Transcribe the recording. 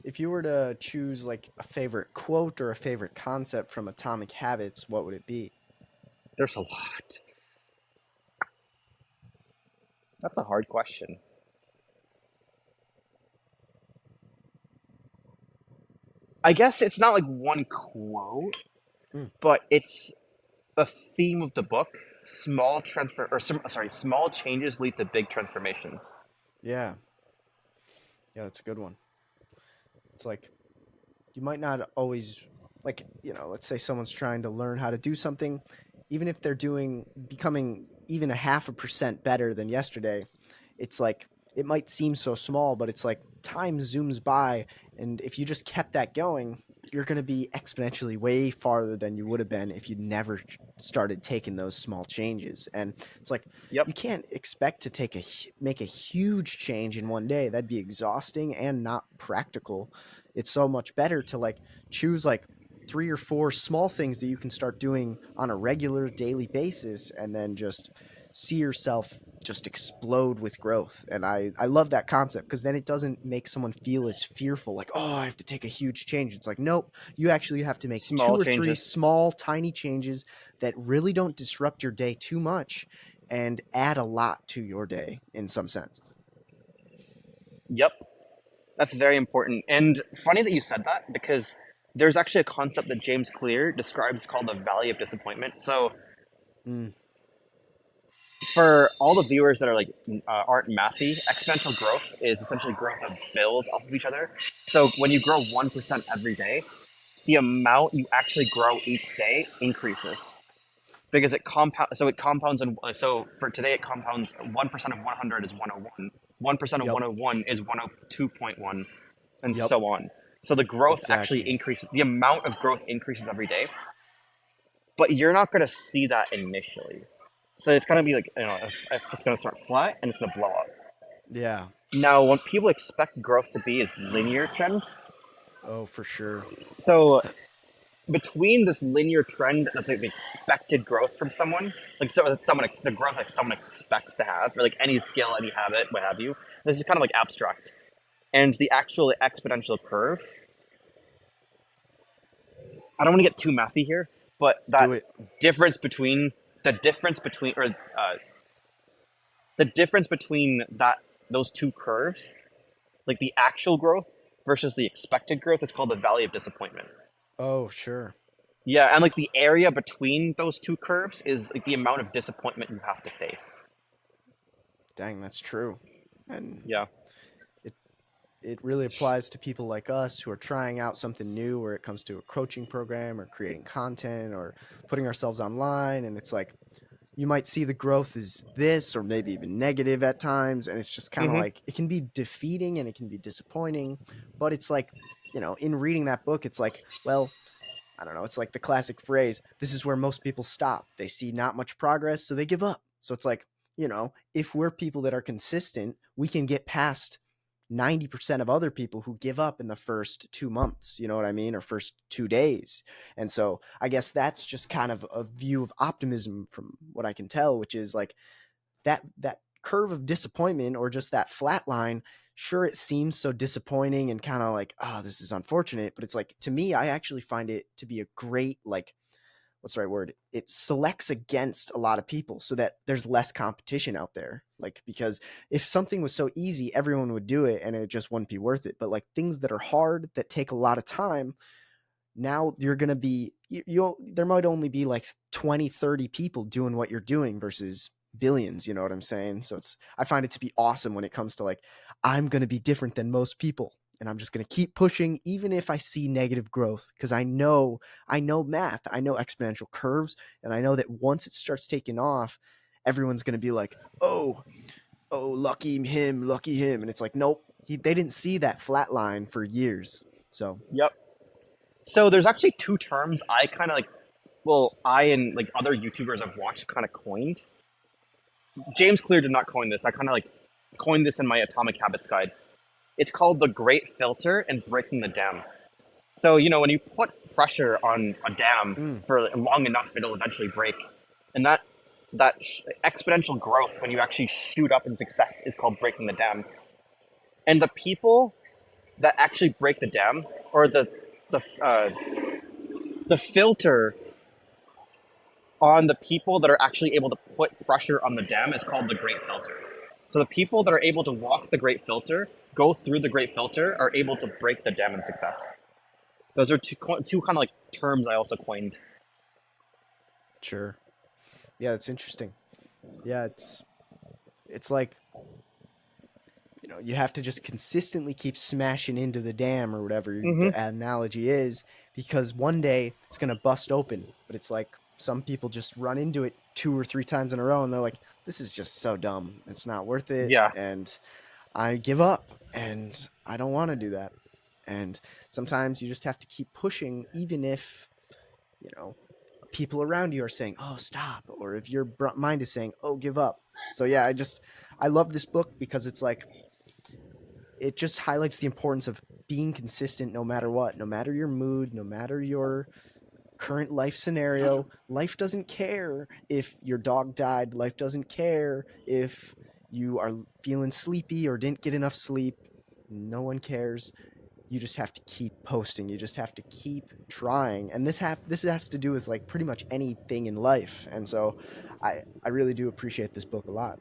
If you were to choose like a favorite quote or a favorite concept from Atomic Habits, what would it be? There's a lot. That's a hard question. I guess it's not like one quote, Mm, but it's the theme of the book. Small changes lead to big transformations. yeah, yeah, that's a good one. It's like you might not always like let's say someone's trying to learn how to do something, even if they're doing becoming even a half a percent better than yesterday. It's like it might seem so small, but it's like time zooms by, and if you just kept that going, you're going to be exponentially way farther than you would have been if you never started taking those small changes. And it's like Yep. you can't expect to make a huge change in one day. That'd be exhausting and not practical. It's so much better to like choose like three or four small things that you can start doing on a regular daily basis, and then just see yourself just explode with growth. And I love that concept because then it doesn't make someone feel as fearful like, oh, I have to take a huge change. It's like, nope, you actually have to make two Small or three changes. small tiny changes that really don't disrupt your day too much and add a lot to your day in some sense. Yep. That's very important. And funny that you said that because there's actually a concept that James Clear describes called the valley of disappointment. So Mm, for all the viewers that are like aren't mathy, exponential growth is essentially growth that builds off of each other. So when you grow 1% every day, the amount you actually grow each day increases because it compound. So it compounds, and so for today it compounds. 1% of 100 is 101. 1% of yep. 101 is 102.1, and Yep. so on. So the growth actually Exactly. increases. The amount of growth increases every day, but you're not going to see that initially. So it's going to be like, if it's going to start flat and it's going to blow up. Yeah. Now, what people expect growth to be is linear trend. Oh, for sure. So between this linear trend that's like the expected growth from someone, like so that the growth like someone expects to have, or like any skill, any habit, what have you. This is kind of like abstract, and the actual exponential curve. I don't want to get too mathy here, but Do it. difference between the difference between or the difference between that those two curves, like the actual growth versus the expected growth, is called the valley of disappointment. Oh, sure. Yeah, and like the area between those two curves is like the amount of disappointment you have to face. Dang, that's true. And Yeah. it it really applies to people like us who are trying out something new where it comes to a coaching program or creating content or putting ourselves online. And it's like you might see the growth is this or maybe even negative at times, and it's just kind of Mm-hmm. like it can be defeating and it can be disappointing. But it's like, in reading that book, it's like, well, I don't know, it's like the classic phrase, this is where most people stop. They see not much progress, so they give up. So it's like, if we're people that are consistent, we can get past 90% of other people who give up in the first 2 months, you know what I mean? Or first 2 days. And so I guess that's just kind of a view of optimism from what I can tell, which is like that curve of disappointment or just that flat line. Sure, it seems so disappointing and kind of like, oh, this is unfortunate, but it's like, to me, I actually find it to be a great, like, what's the right word, it selects against a lot of people so that there's less competition out there. Like, because if something was so easy, everyone would do it and it just wouldn't be worth it. But like things that are hard, that take a lot of time, now you're going to be, you'll there might only be like 20, 30 people doing what you're doing versus billions. You know what I'm saying? So I find it to be awesome when it comes to like, I'm going to be different than most people, and I'm just going to keep pushing even if I see negative growth, because I know math, I know exponential curves, and I know that once it starts taking off, everyone's going to be like, oh, lucky him. And it's like, nope, they didn't see that flat line for years. So Yep. So there's actually two terms I kind of like. Well, I and like other YouTubers I've watched kind of coined. James Clear did not coin this. I kind of like coined this in my Atomic Habits guide. It's called the Great Filter and breaking the dam. So when you put pressure on a dam mm, for long enough, it'll eventually break, and that exponential growth when you actually shoot up in success is called breaking the dam. And the people that actually break the dam, or the the filter on the people that are actually able to put pressure on the dam is called the Great Filter. So the people that are able to walk the Great Filter, go through the Great Filter, are able to break the dam in success. Those are two kind of like terms I also coined. Sure. Yeah, it's interesting. Yeah, it's like, you have to just consistently keep smashing into the dam or whatever the Mm-hmm. analogy is, because one day it's going to bust open. But it's like some people just run into it 2 or 3 times in a row and they're like, this is just so dumb. It's not worth it. Yeah. And I give up, and I don't want to do that. And sometimes you just have to keep pushing, even if, you know, people around you are saying, oh, stop. Or if your mind is saying, oh, give up. So yeah, I love this book because it's like, it just highlights the importance of being consistent no matter what, no matter your mood, no matter your current life scenario. Life doesn't care if your dog died. Life doesn't care if you are feeling sleepy or didn't get enough sleep. No one cares. You just have to keep posting. You just have to keep trying. And this has to do with like pretty much anything in life. And so I really do appreciate this book a lot.